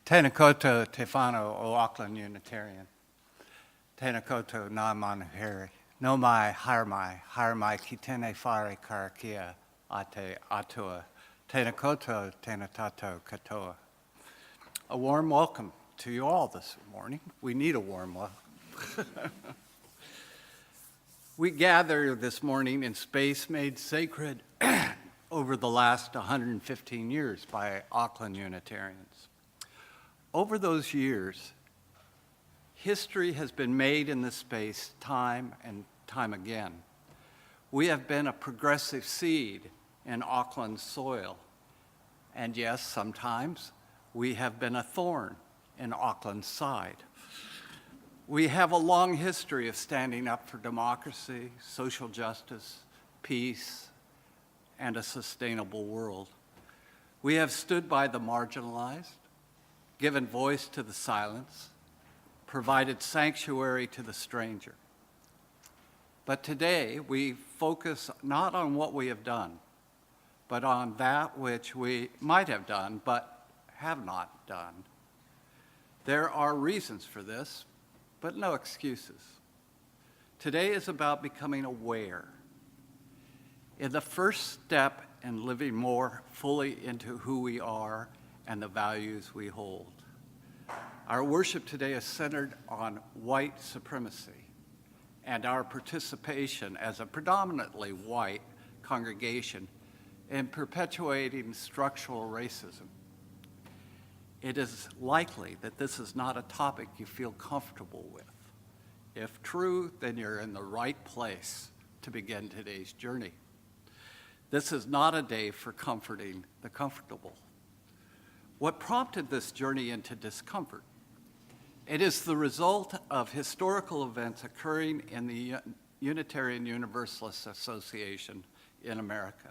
Tēnā koutou te whānau o Auckland Unitarian. Tēnā koutou ngā manuheri. No mai, haere mai ki tēnei whare karakia a te atua. Tēnā koutou, tēnā tātou katoa. A warm welcome to you all this morning. We need a warm welcome. We gather this morning in space made sacred over the last 115 years by Auckland Unitarians. Over those years, history has been made in this space time and time again. We have been a progressive seed in Auckland's soil. And yes, sometimes we have been a thorn in Auckland's side. We have a long history of standing up for democracy, social justice, peace, and a sustainable world. We have stood by the marginalized, given voice to the silence, provided sanctuary to the stranger. But today, we focus not on what we have done, but on that which we might have done, but have not done. There are reasons for this, but no excuses. Today is about becoming aware. In the first step in living more fully into who we are and the values we hold. Our worship today is centered on white supremacy and our participation as a predominantly white congregation in perpetuating structural racism. It is likely that this is not a topic you feel comfortable with. If true, then you're in the right place to begin today's journey. This is not a day for comforting the comfortable. What prompted this journey into discomfort? It is the result of historical events occurring in the Unitarian Universalist Association in America.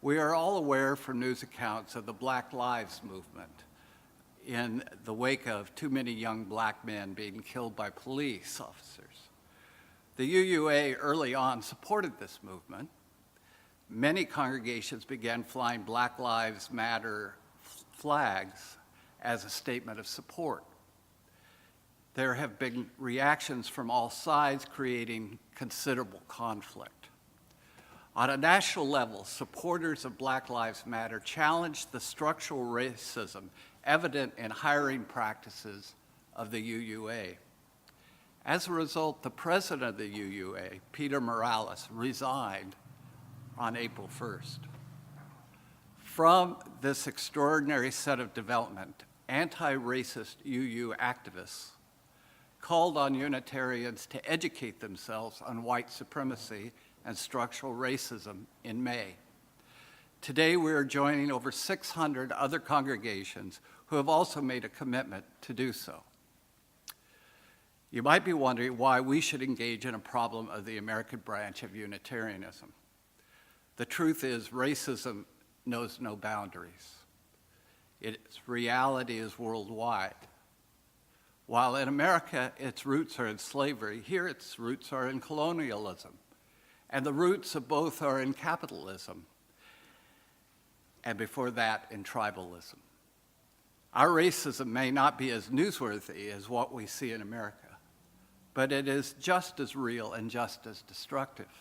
We are all aware from news accounts of the Black Lives Movement in the wake of too many young black men being killed by police officers. The UUA early on supported this movement. Many congregations began flying Black Lives Matter flags as a statement of support. There have been reactions from all sides, creating considerable conflict. On a national level, supporters of Black Lives Matter challenged the structural racism evident in hiring practices of the UUA. As a result, the president of the UUA, Peter Morales, resigned on April 1st. From this extraordinary set of development, anti-racist UU activists called on Unitarians to educate themselves on white supremacy and structural racism in May. Today, we are joining over 600 other congregations who have also made a commitment to do so. You might be wondering why we should engage in a problem of the American branch of Unitarianism. The truth is, racism knows no boundaries. Its reality is worldwide. While in America, its roots are in slavery, here its roots are in colonialism. And the roots of both are in capitalism. And before that, in tribalism. Our racism may not be as newsworthy as what we see in America, but it is just as real and just as destructive.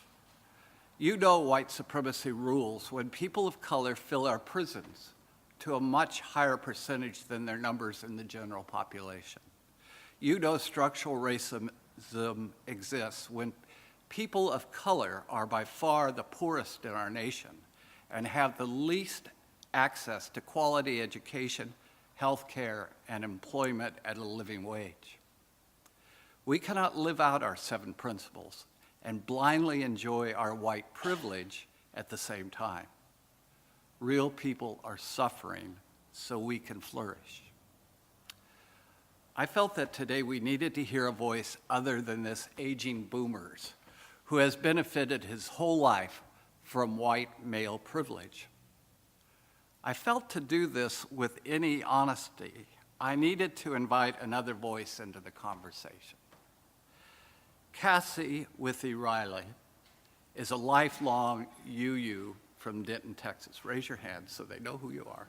You know white supremacy rules when people of color fill our prisons to a much higher percentage than their numbers in the general population. You know structural racism exists when people of color are by far the poorest in our nation and have the least access to quality education, health care, and employment at a living wage. We cannot live out our 7 principles and blindly enjoy our white privilege at the same time. Real people are suffering so we can flourish. I felt that today we needed to hear a voice other than this aging boomers who has benefited his whole life from white male privilege. I felt to do this with any honesty, I needed to invite another voice into the conversation. Cassie Withey-Riley is a lifelong UU from Denton, Texas. Raise your hand so they know who you are.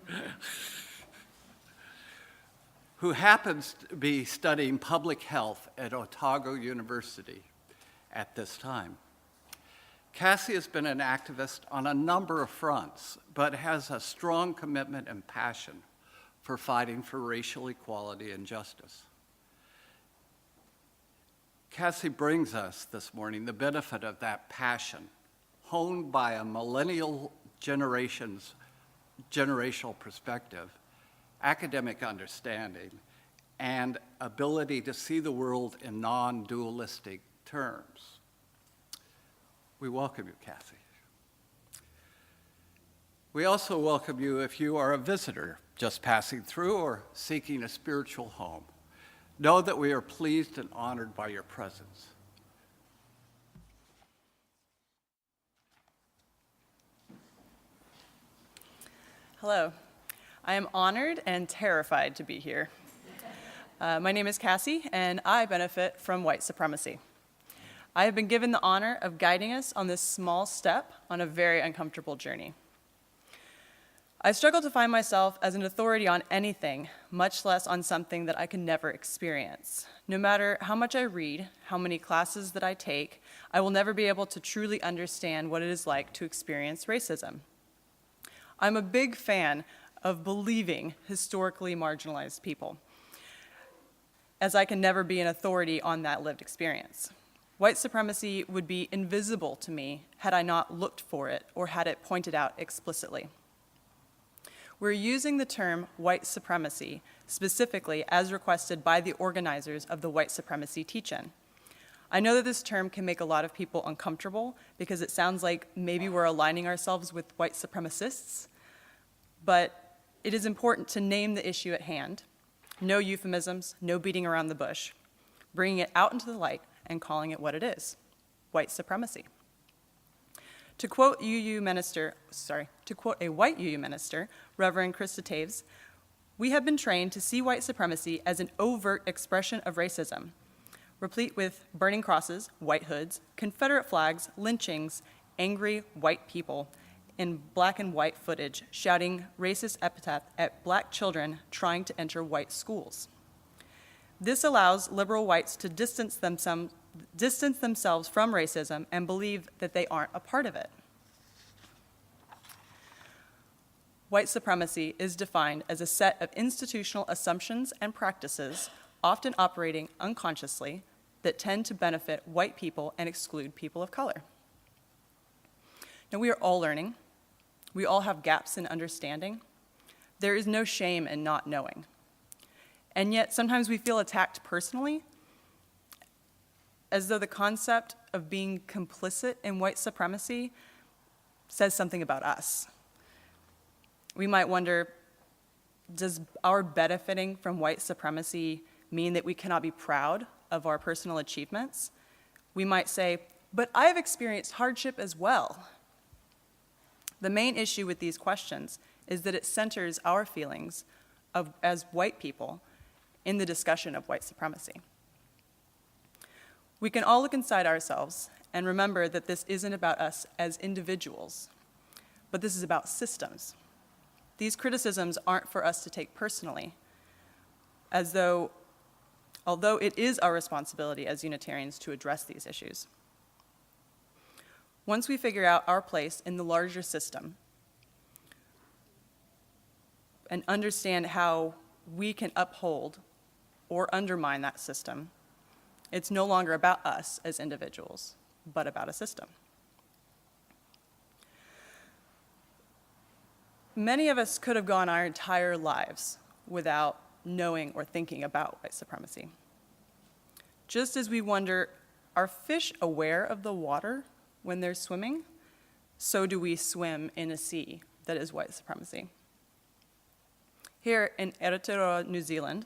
who happens to be studying public health at Otago University at this time. Cassie has been an activist on a number of fronts, but has a strong commitment and passion for fighting for racial equality and justice. Cassie brings us this morning the benefit of that passion, honed by a millennial generational perspective, academic understanding, and ability to see the world in non-dualistic terms. We welcome you, Cassie. We also welcome you if you are a visitor just passing through or seeking a spiritual home. Know that we are pleased and honored by your presence. Hello. I am honored and terrified to be here. My name is Cassie, and I benefit from white supremacy. I have been given the honor of guiding us on this small step on a very uncomfortable journey. I struggle to find myself as an authority on anything, much less on something that I can never experience. No matter how much I read, how many classes that I take, I will never be able to truly understand what it is like to experience racism. I'm a big fan of believing historically marginalized people, as I can never be an authority on that lived experience. White supremacy would be invisible to me had I not looked for it or had it pointed out explicitly. We're using the term white supremacy specifically as requested by the organizers of the white supremacy teach-in. I know that this term can make a lot of people uncomfortable because it sounds like maybe we're aligning ourselves with white supremacists, but it is important to name the issue at hand. No euphemisms, no beating around the bush, bringing it out into the light and calling it what it is, white supremacy. To quote a white UU minister, Reverend Krista Taves, we have been trained to see white supremacy as an overt expression of racism, replete with burning crosses, white hoods, Confederate flags, lynchings, angry white people in black and white footage shouting racist epithets at black children trying to enter white schools. This allows liberal whites to distance themselves from racism and believe that they aren't a part of it. White supremacy is defined as a set of institutional assumptions and practices, often operating unconsciously, that tend to benefit white people and exclude people of color. Now, we are all learning. We all have gaps in understanding. There is no shame in not knowing. And yet, sometimes we feel attacked personally, as though the concept of being complicit in white supremacy says something about us. We might wonder, does our benefiting from white supremacy mean that we cannot be proud of our personal achievements? We might say, but I have experienced hardship as well. The main issue with these questions is that it centers our feelings as white people in the discussion of white supremacy. We can all look inside ourselves and remember that this isn't about us as individuals, but this is about systems. These criticisms aren't for us to take personally, although it is our responsibility as Unitarians to address these issues. Once we figure out our place in the larger system and understand how we can uphold or undermine that system, it's no longer about us as individuals, but about a system. Many of us could have gone our entire lives without knowing or thinking about white supremacy. Just as we wonder, are fish aware of the water when they're swimming? So do we swim in a sea that is white supremacy. Here in Aotearoa, New Zealand,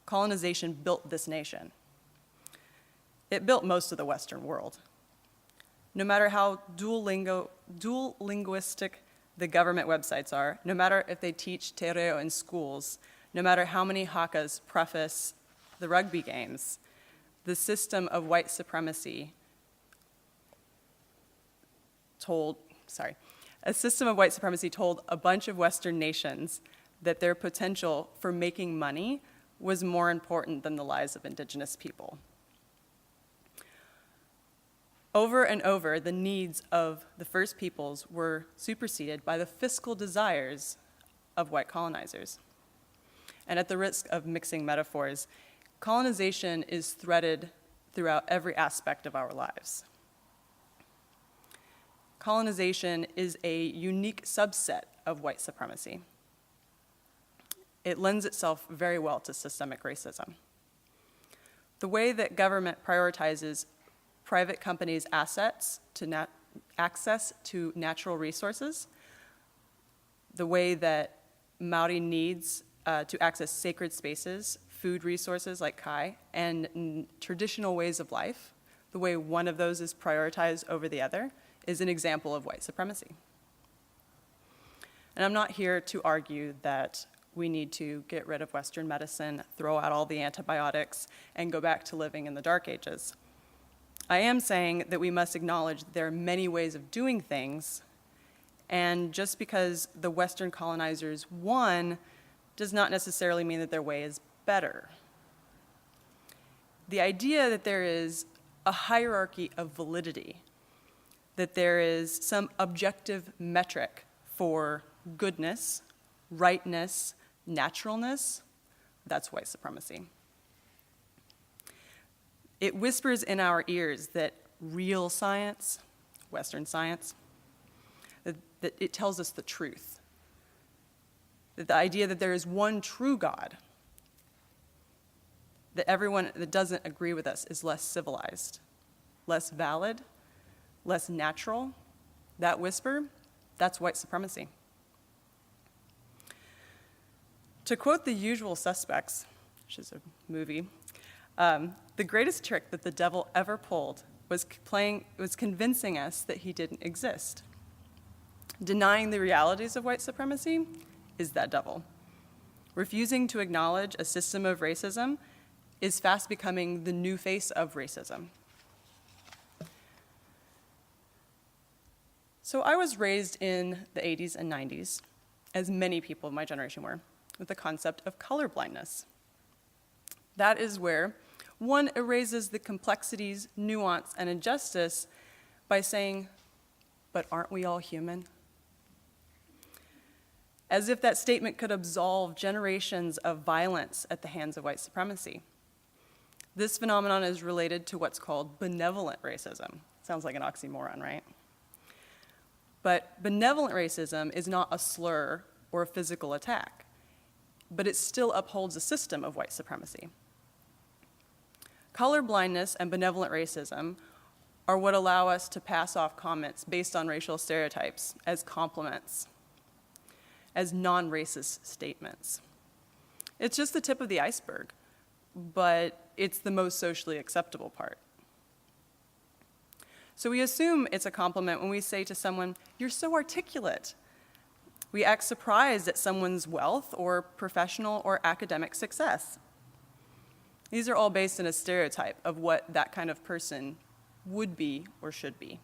colonization built this nation. It built most of the Western world. No matter how dual linguistic the government websites are, no matter if they teach te reo in schools, no matter how many hakas preface the rugby games, the system of white supremacy told a bunch of Western nations that their potential for making money was more important than the lives of indigenous people. Over and over, the needs of the First Peoples were superseded by the fiscal desires of white colonizers. And at the risk of mixing metaphors, colonization is threaded throughout every aspect of our lives. Colonization is a unique subset of white supremacy. It lends itself very well to systemic racism. The way that government prioritizes private companies' assets to access to natural resources, the way that Maori needs to access sacred spaces, food resources like kai, and traditional ways of life, the way one of those is prioritized over the other, is an example of white supremacy. And I'm not here to argue that we need to get rid of Western medicine, throw out all the antibiotics, and go back to living in the Dark Ages. I am saying that we must acknowledge that there are many ways of doing things, and just because the Western colonizers won does not necessarily mean that their way is better. The idea that there is a hierarchy of validity, that there is some objective metric for goodness, rightness, naturalness, that's white supremacy. It whispers in our ears that real science, Western science, that it tells us the truth. That the idea that there is one true God, that everyone that doesn't agree with us is less civilized, less valid, less natural, that whisper, that's white supremacy. To quote The Usual Suspects, which is a movie, the greatest trick that the devil ever pulled was convincing us that he didn't exist. Denying the realities of white supremacy is that devil. Refusing to acknowledge a system of racism is fast becoming the new face of racism. So I was raised in the 80s and 90s, as many people of my generation were, with the concept of colorblindness. That is where one erases the complexities, nuance, and injustice by saying, but aren't we all human? As if that statement could absolve generations of violence at the hands of white supremacy. This phenomenon is related to what's called benevolent racism. Sounds like an oxymoron, right? But benevolent racism is not a slur or a physical attack, but it still upholds a system of white supremacy. Colorblindness and benevolent racism are what allow us to pass off comments based on racial stereotypes as compliments, as non-racist statements. It's just the tip of the iceberg, but it's the most socially acceptable part. So we assume it's a compliment when we say to someone, "You're so articulate." We act surprised at someone's wealth or professional or academic success. These are all based on a stereotype of what that kind of person would be or should be.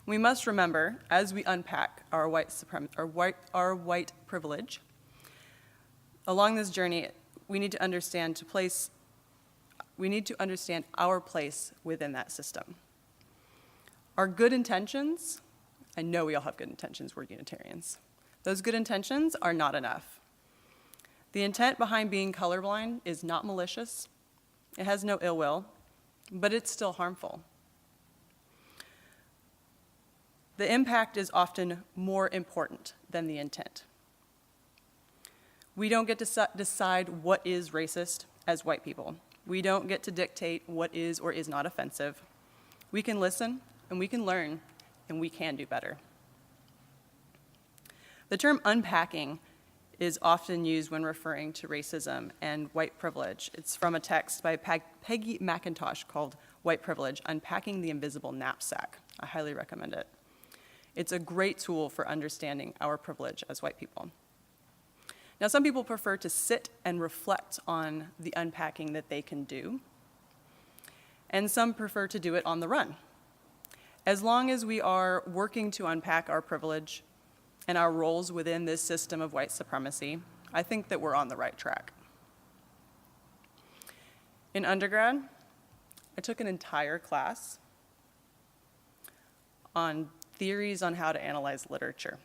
We must remember, as we unpack our white privilege, along this journey, we need to understand our place within that system. Our good intentions, I know we all have good intentions, we're Unitarians. Those good intentions are not enough. The intent behind being colorblind is not malicious, it has no ill will, but it's still harmful. The impact is often more important than the intent. We don't get to decide what is racist as white people. We don't get to dictate what is or is not offensive. We can listen, and we can learn, and we can do better. The term unpacking is often used when referring to racism and white privilege. It's from a text by Peggy McIntosh called White Privilege, Unpacking the Invisible Knapsack. I highly recommend it. It's a great tool for understanding our privilege as white people. Now, some people prefer to sit and reflect on the unpacking that they can do, and some prefer to do it on the run. As long as we are working to unpack our privilege, and our roles within this system of white supremacy, I think that we're on the right track. In undergrad, I took an entire class on theories on how to analyze literature.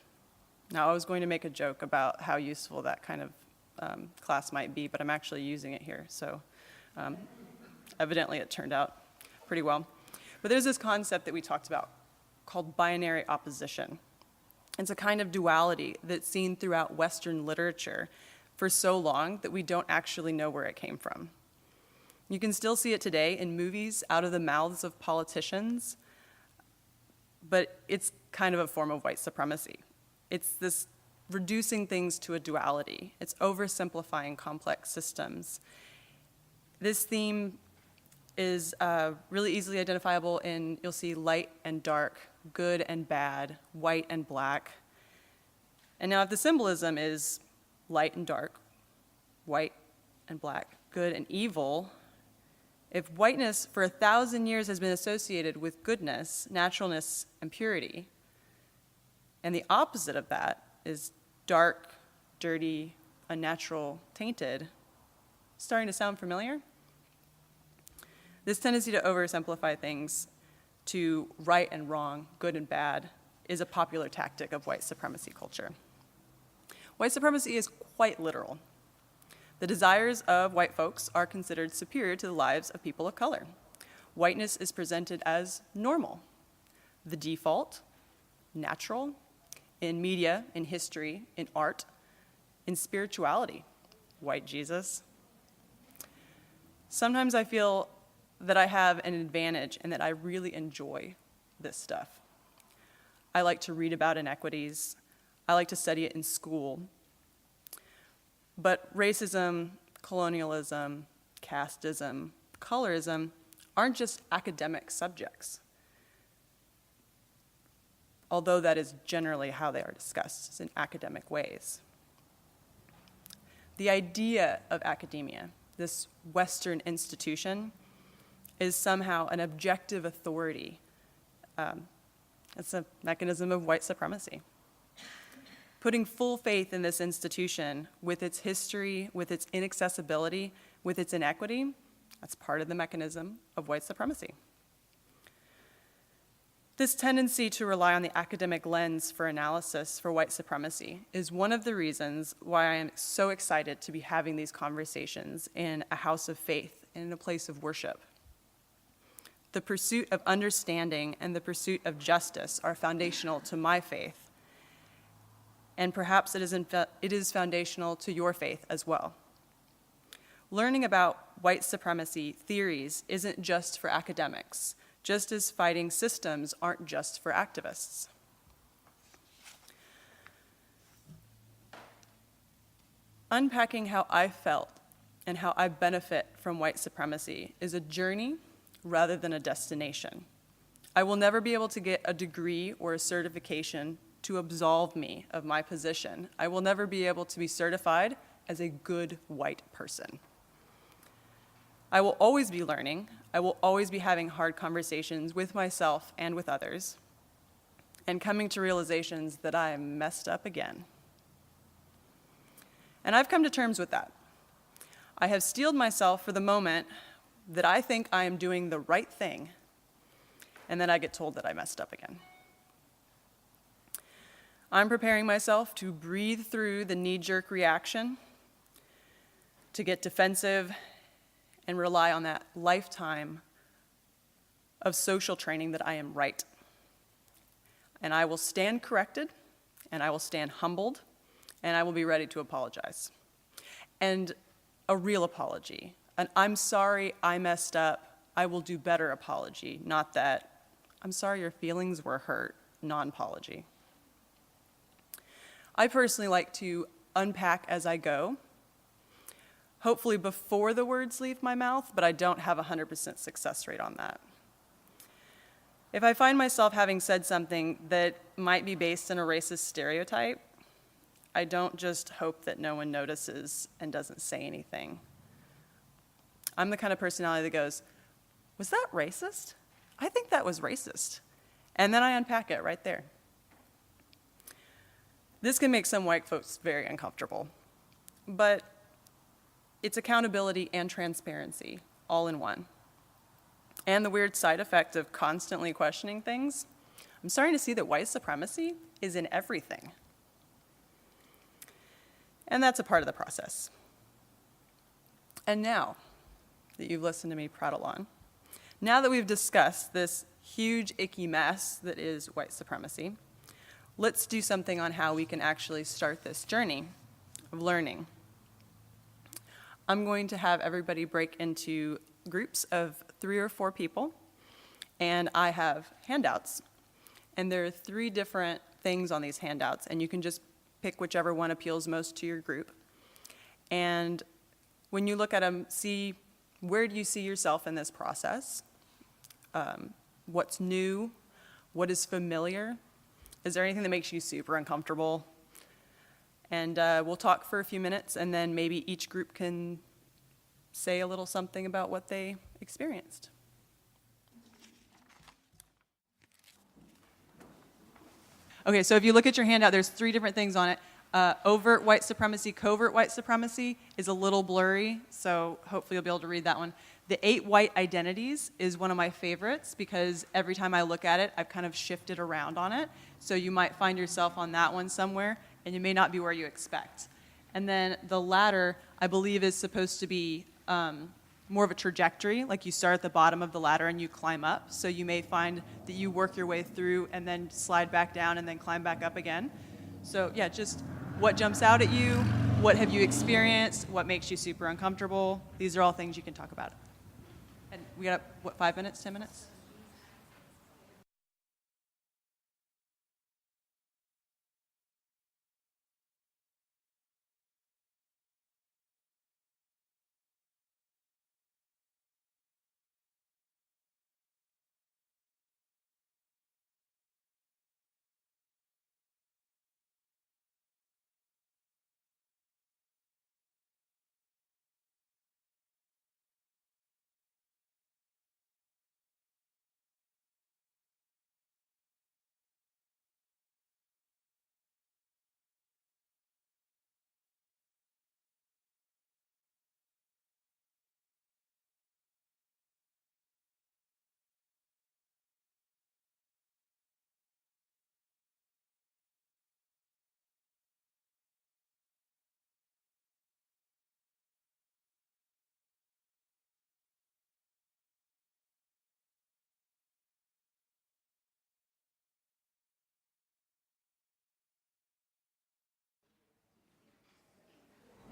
Now, I was going to make a joke about how useful that kind of class might be, but I'm actually using it here, so evidently it turned out pretty well. But there's this concept that we talked about called binary opposition. It's a kind of duality that's seen throughout Western literature for so long that we don't actually know where it came from. You can still see it today in movies out of the mouths of politicians, but it's kind of a form of white supremacy. It's this reducing things to a duality. It's oversimplifying complex systems. This theme is really easily identifiable in, you'll see light and dark, good and bad, white and black. And now if the symbolism is light and dark, white and black, good and evil, if whiteness for 1,000 years has been associated with goodness, naturalness, and purity, and the opposite of that is dark, dirty, unnatural, tainted, starting to sound familiar? This tendency to oversimplify things to right and wrong, good and bad, is a popular tactic of white supremacy culture. White supremacy is quite literal. The desires of white folks are considered superior to the lives of people of color. Whiteness is presented as normal, the default, natural, in media, in history, in art, in spirituality, white Jesus. Sometimes I feel that I have an advantage and that I really enjoy this stuff. I like to read about inequities. I like to study it in school. But racism, colonialism, casteism, colorism aren't just academic subjects, although that is generally how they are discussed, in academic ways. The idea of academia, this Western institution, is somehow an objective authority. It's a mechanism of white supremacy. Putting full faith in this institution with its history, with its inaccessibility, with its inequity, that's part of the mechanism of white supremacy. This tendency to rely on the academic lens for analysis for white supremacy is one of the reasons why I am so excited to be having these conversations in a house of faith, in a place of worship. The pursuit of understanding and the pursuit of justice are foundational to my faith, and perhaps it is foundational to your faith as well. Learning about white supremacy theories isn't just for academics, just as fighting systems aren't just for activists. Unpacking how I felt and how I benefit from white supremacy is a journey rather than a destination. I will never be able to get a degree or a certification to absolve me of my position. I will never be able to be certified as a good white person. I will always be learning. I will always be having hard conversations with myself and with others, and coming to realizations that I am messed up again. And I've come to terms with that. I have steeled myself for the moment that I think I am doing the right thing, and then I get told that I messed up again. I'm preparing myself to breathe through the knee-jerk reaction, to get defensive, and rely on that lifetime of social training that I am right. And I will stand corrected, and I will stand humbled, and I will be ready to apologize. And a real apology, an I'm sorry I messed up, I will do better apology, not that I'm sorry your feelings were hurt, non-apology. I personally like to unpack as I go, hopefully before the words leave my mouth, but I don't have a 100% success rate on that. If I find myself having said something that might be based in a racist stereotype, I don't just hope that no one notices and doesn't say anything. I'm the kind of personality that goes, was that racist? I think that was racist. And then I unpack it right there. This can make some white folks very uncomfortable, but it's accountability and transparency all in one. And the weird side effect of constantly questioning things, I'm starting to see that white supremacy is in everything. And that's a part of the process. And now that you've listened to me prattle on, now that we've discussed this huge, icky mess that is white supremacy, let's do something on how we can actually start this journey of learning. I'm going to have everybody break into groups of 3 or 4 people, and I have handouts. And there are 3 different things on these handouts, and you can just pick whichever one appeals most to your group. And when you look at them, see where do you see yourself in this process? What's new? What is familiar? Is there anything that makes you super uncomfortable? And we'll talk for a few minutes, and then maybe each group can say a little something about what they experienced. Okay, so if you look at your handout, there's 3 different things on it. Overt white supremacy, covert white supremacy is a little blurry, so hopefully you'll be able to read that one. The 8 white identities is one of my favorites because every time I look at it, I've kind of shifted around on it. So you might find yourself on that one somewhere, and you may not be where you expect. And then the ladder, I believe, is supposed to be more of a trajectory, like you start at the bottom of the ladder and you climb up. So you may find that you work your way through and then slide back down and then climb back up again. So yeah, just what jumps out at you, what have you experienced, what makes you super uncomfortable. These are all things you can talk about. And we got, what, 5 minutes, 10 minutes?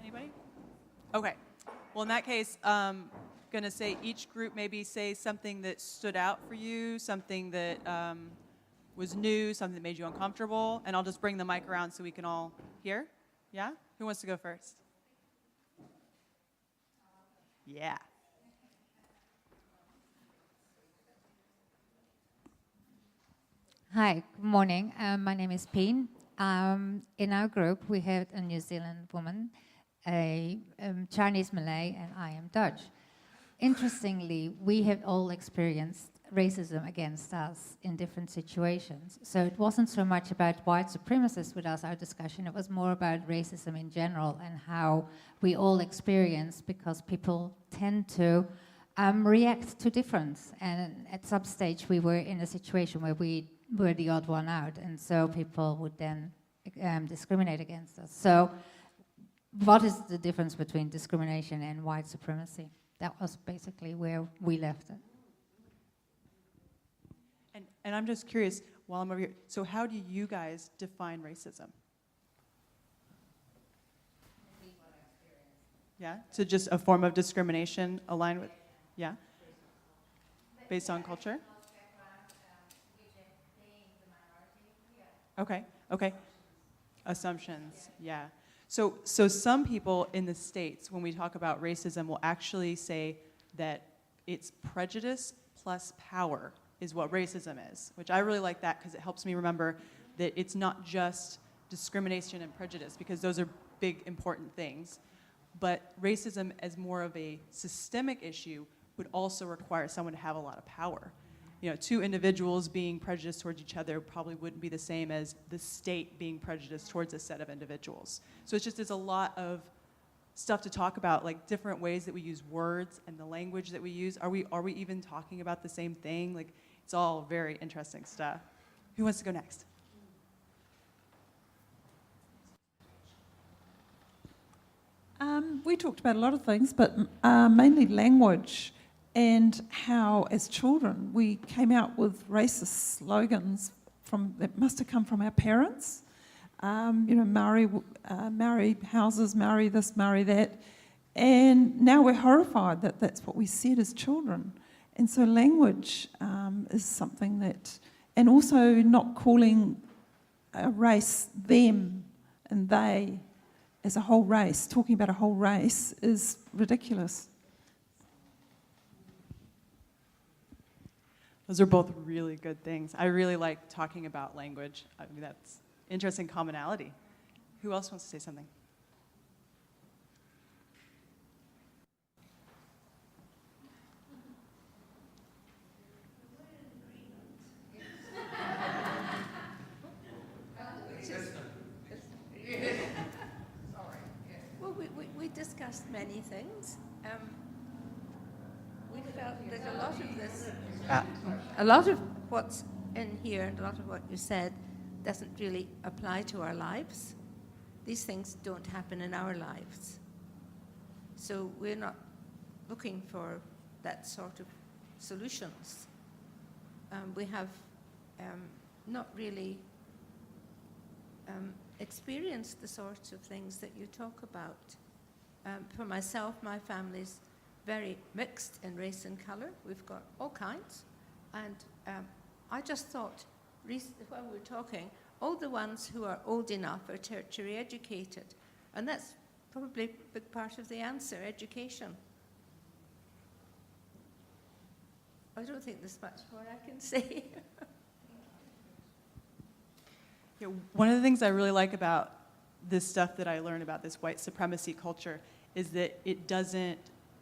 Anybody? Okay. Well, in that case, going to say each group maybe say something that stood out for you, something that was new, something that made you uncomfortable, and I'll just bring the mic around so we can all hear. Yeah? Who wants to go first? Yeah. Hi, good morning. My name is Peen. In our group, we have a New Zealand woman, a Chinese Malay, and I am Dutch. Interestingly, we have all experienced racism against us in different situations. So it wasn't so much about white supremacists with us, our discussion, it was more about racism in general and how we all experience, because people tend to react to difference. And at some stage, we were in a situation where we were the odd one out, and so people would then discriminate against us. So what is the difference between discrimination and white supremacy? That was basically where we left it. And I'm just curious, while I'm over here, so how do you guys define racism? Yeah, so just a form of discrimination aligned with, yeah? Based on culture? Okay, okay. Assumptions, yeah. So some people in the States, when we talk about racism, will actually say that it's prejudice plus power is what racism is, which I really like that because it helps me remember that it's not just discrimination and prejudice, because those are big, important things. But racism as more of a systemic issue would also require someone to have a lot of power. two individuals being prejudiced towards each other probably wouldn't be the same as the state being prejudiced towards a set of individuals. So it's just, there's a lot of stuff to talk about, like different ways that we use words and the language that we use. Are we even talking about the same thing? Like, it's all very interesting stuff. Who wants to go next? We talked about a lot of things, but mainly language and how, as children, we came out with racist slogans that must have come from our parents. Maori houses, Maori this, Maori that. And now we're horrified that that's what we said as children. And so language is something that, and also not calling a race them and they as a whole race, talking about a whole race is ridiculous. Those are both really good things. I really like talking about language. I mean, that's interesting commonality. Who else wants to say something? Well, we discussed many things. We felt that a lot of what's in here and a lot of what you said doesn't really apply to our lives. These things don't happen in our lives. So we're not looking for that sort of solutions. We have not really experienced the sorts of things that you talk about. For myself, my family's very mixed in race and colour. We've got all kinds. And I just thought, while we were talking, all the ones who are old enough are tertiary educated. And that's probably a big part of the answer, education. I don't think there's much more I can say. One of the things I really like about this stuff that I learned about this white supremacy culture is that it doesn't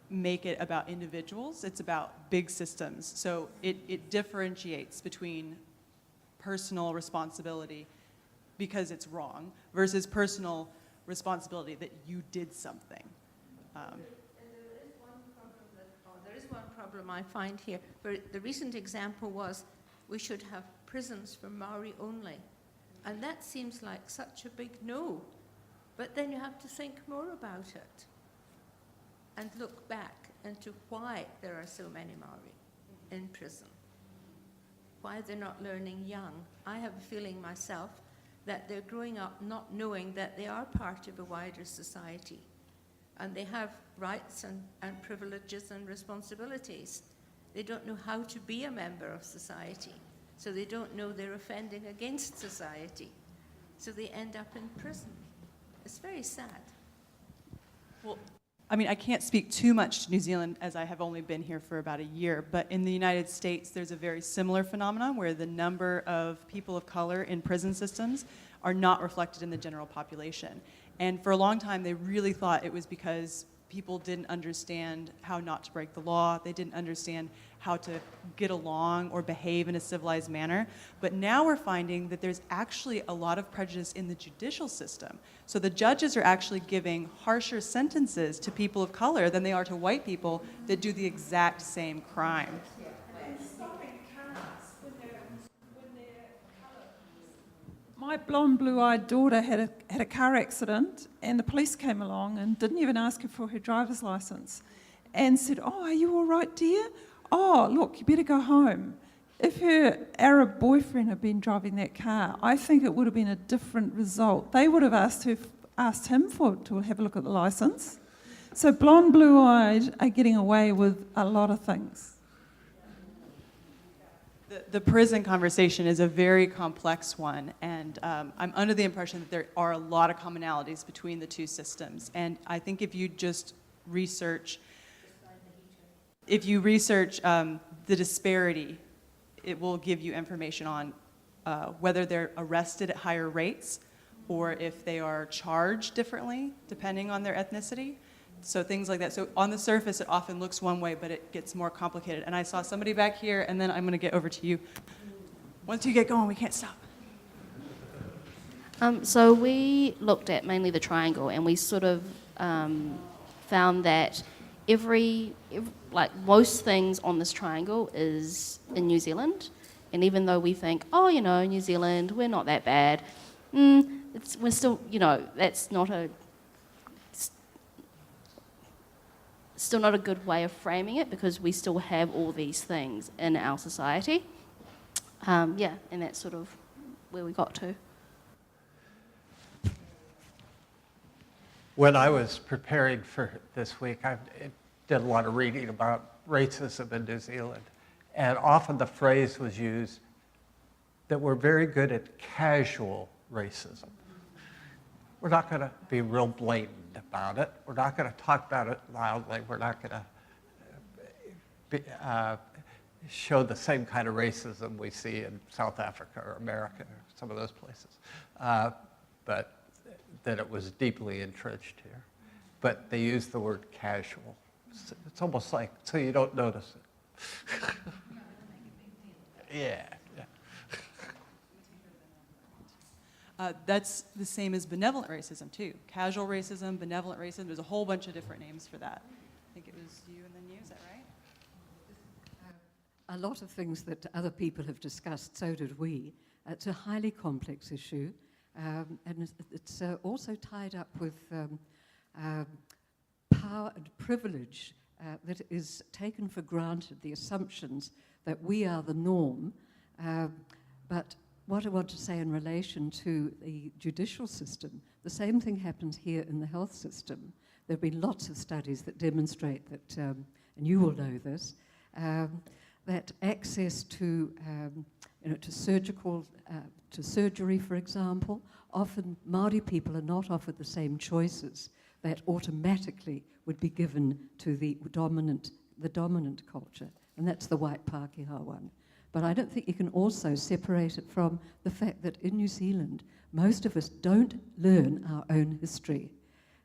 make it about individuals, it's about big systems. So it differentiates between personal responsibility because it's wrong versus personal responsibility that you did something. There is one problem I find here. The recent example was we should have prisons for Maori only. And that seems like such a big no. But then you have to think more about it and look back into why there are so many Maori in prison, why they're not learning young. I have a feeling myself that they're growing up not knowing that they are part of a wider society and they have rights and privileges and responsibilities. They don't know how to be a member of society, so they don't know they're offending against society, so they end up in prison. It's very sad. Well, I mean, I can't speak too much to New Zealand as I have only been here for about a year, but in the United States, there's a very similar phenomenon where the number of people of color in prison systems are not reflected in the general population. And for a long time, they really thought it was because people didn't understand how not to break the law. They didn't understand how to get along or behave in a civilized manner. But now we're finding that there's actually a lot of prejudice in the judicial system. So the judges are actually giving harsher sentences to people of color than they are to white people that do the exact same crime. My blonde, blue-eyed daughter had a car accident, and the police came along and didn't even ask her for her driver's license, and said, "Oh, are you all right, dear? Oh, look, you better go home." If her Arab boyfriend had been driving that car, I think it would have been a different result. They would have asked him to have a look at the license. So blonde, blue-eyed are getting away with a lot of things. The prison conversation is a very complex one, and I'm under the impression that there are a lot of commonalities between the two systems. And I think if you just research, the disparity, it will give you information on whether they're arrested at higher rates or if they are charged differently depending on their ethnicity. So things like that. So on the surface, it often looks one way, but it gets more complicated. And I saw somebody back here, and then I'm going to get over to you. Once you get going, we can't stop. So we looked at mainly the triangle, and we sort of found that like most things on this triangle is in New Zealand. And even though we think, oh, New Zealand, we're not that bad, we're still, that's still not a good way of framing it, because we still have all these things in our society. And that's sort of where we got to. When I was preparing for this week, I did a lot of reading about racism in New Zealand. And often the phrase was used that we're very good at casual racism. We're not going to be real blatant about it. We're not going to talk about it loudly. We're not going to show the same kind of racism we see in South Africa or America or some of those places. But that it was deeply entrenched here. But they use the word casual. It's almost like, so you don't notice it. Yeah. That's the same as benevolent racism, too. Casual racism, benevolent racism, there's a whole bunch of different names for that. I think it was you and then you, is that right? A lot of things that other people have discussed, so did we. It's a highly complex issue, and it's also tied up with power and privilege that is taken for granted, the assumptions that we are the norm. But what I want to say in relation to the judicial system, the same thing happens here in the health system. There have been lots of studies that demonstrate that, and you will know this, that access to surgery, for example, often Māori people are not offered the same choices that automatically would be given to the dominant culture, and that's the white Pākehā one. But I don't think you can also separate it from the fact that in New Zealand, most of us don't learn our own history.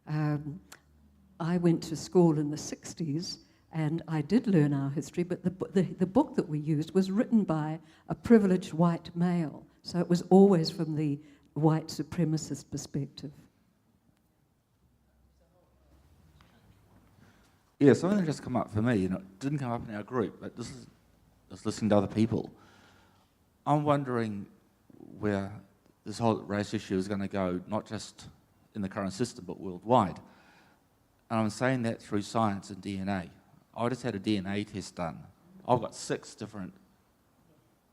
I went to school in the 60s, and I did learn our history, but the book that we used was written by a privileged white male, so it was always from the white supremacist perspective. Yeah, something that just come up for me, it didn't come up in our group, but this is just listening to other people. I'm wondering where this whole race issue is going to go, not just in the current system, but worldwide. And I'm saying that through science and DNA. I just had a DNA test done. I've got 6 different,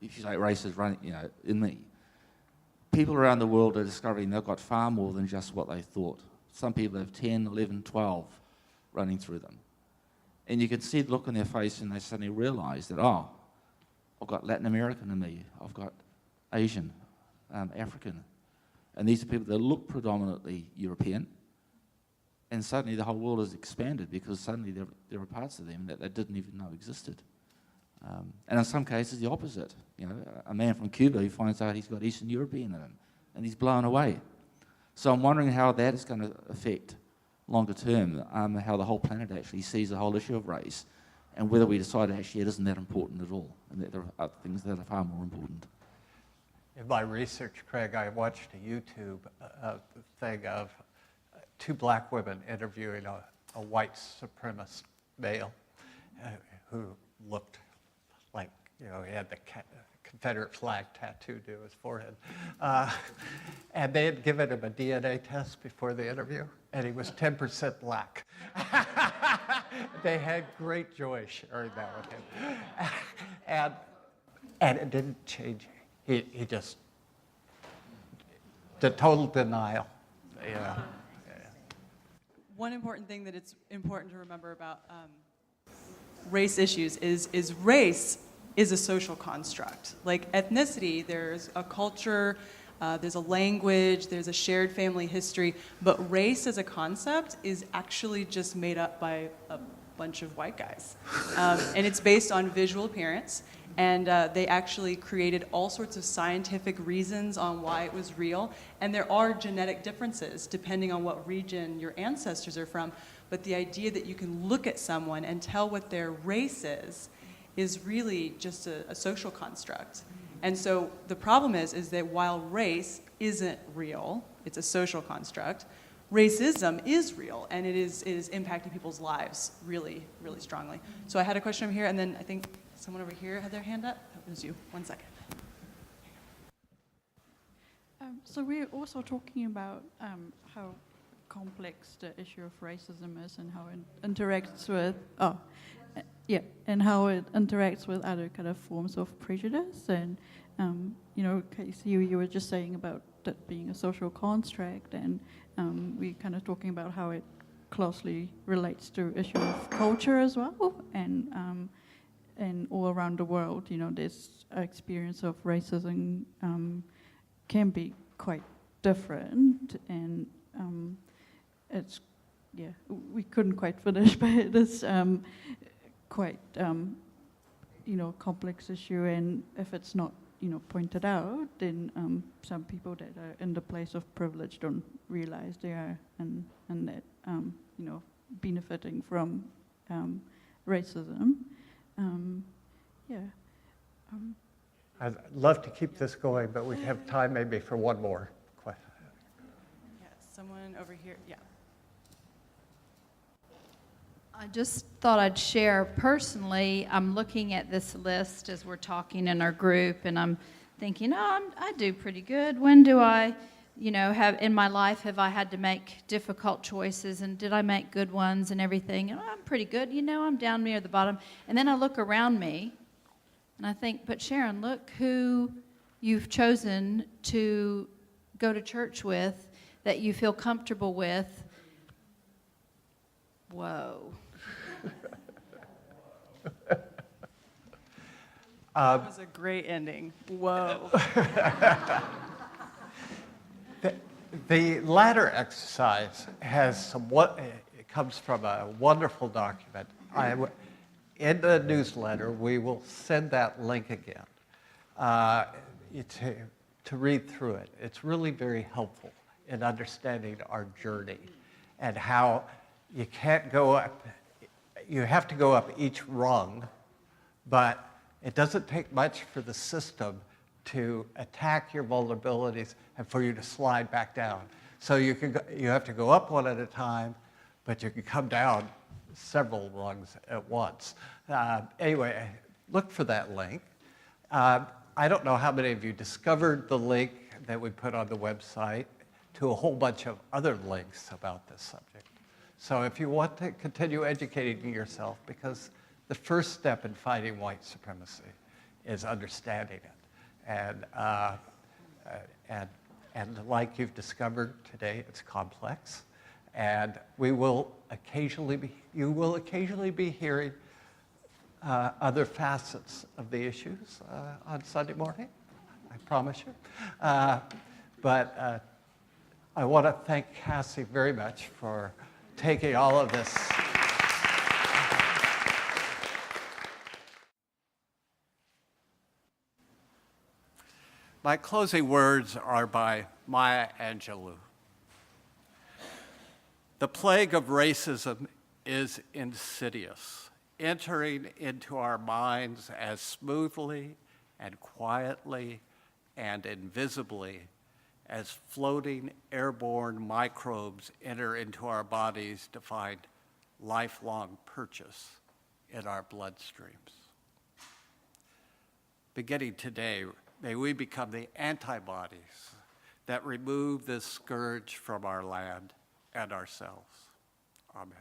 if you say, races running, in me. People around the world are discovering they've got far more than just what they thought. Some people have 10, 11, 12 running through them. And you can see the look on their face, and they suddenly realise that, I've got Latin American in me, I've got Asian, African. And these are people that look predominantly European. And suddenly the whole world has expanded, because suddenly there are parts of them that they didn't even know existed. And in some cases, the opposite. A man from Cuba who finds out he's got Eastern European in him, and he's blown away. So I'm wondering how that is going to affect longer term, how the whole planet actually sees the whole issue of race, and whether we decide actually it isn't that important at all, and that there are other things that are far more important. In my research, Craig, I watched a YouTube thing of 2 black women interviewing a white supremacist male who looked like, he had the Confederate flag tattooed to his forehead. And they had given him a DNA test before the interview, and he was 10% black. They had great joy sharing that with him. And it didn't change. He just, the total denial. One important thing that it's important to remember about race issues is race is a social construct. Like ethnicity, there's a culture, there's a language, there's a shared family history, but race as a concept is actually just made up by a bunch of white guys. And it's based on visual appearance, And they actually created all sorts of scientific reasons on why it was real. And there are genetic differences depending on what region your ancestors are from. But the idea that you can look at someone and tell what their race is really just a social construct. And so the problem is that while race isn't real, it's a social construct, racism is real, and it is impacting people's lives really, really strongly. So I had a question over here, and then I think someone over here had their hand up. That was you. 1 second. So we're also talking about how complex the issue of racism is and how it interacts with and how it interacts with other kind of forms of prejudice. And Casey, you were just saying about that being a social construct, and we're kind of talking about how it closely relates to issue of culture as well, and all around the world, this experience of racism can be quite different, and it's, we couldn't quite finish, but it is quite, complex issue, and if it's not, pointed out, then some people that are in the place of privilege don't realize they are, and that, benefiting from racism. I'd love to keep this going, but we have time maybe for one more question. Yeah, someone over here. Yeah. I just thought I'd share personally. I'm looking at this list as we're talking in our group, and I'm thinking, I do pretty good. When do I, have in my life, have I had to make difficult choices, and did I make good ones and everything? And I'm pretty good. I'm down near the bottom. And then I look around me, and I think, but Sharon, look who you've chosen to go to church with, that you feel comfortable with. Whoa. That was a great ending. Whoa. The ladder exercise has it comes from a wonderful document. In the newsletter, we will send that link again to read through it. It's really very helpful in understanding our journey and how you can't go up, you have to go up each rung, but it doesn't take much for the system to attack your vulnerabilities and for you to slide back down. So you have to go up one at a time, but you can come down several rungs at once. Anyway, look for that link. I don't know how many of you discovered the link that we put on the website to a whole bunch of other links about this subject. So if you want to continue educating yourself, because the first step in fighting white supremacy is understanding it. And like you've discovered today, it's complex. And you will occasionally be hearing other facets of the issues on Sunday morning, I promise you. But I want to thank Cassie very much for taking all of this. My closing words are by Maya Angelou. The plague of racism is insidious, entering into our minds as smoothly and quietly and invisibly as floating airborne microbes enter into our bodies to find lifelong purchase in our bloodstreams. Beginning today, may we become the antibodies that remove this scourge from our land and ourselves. Amen.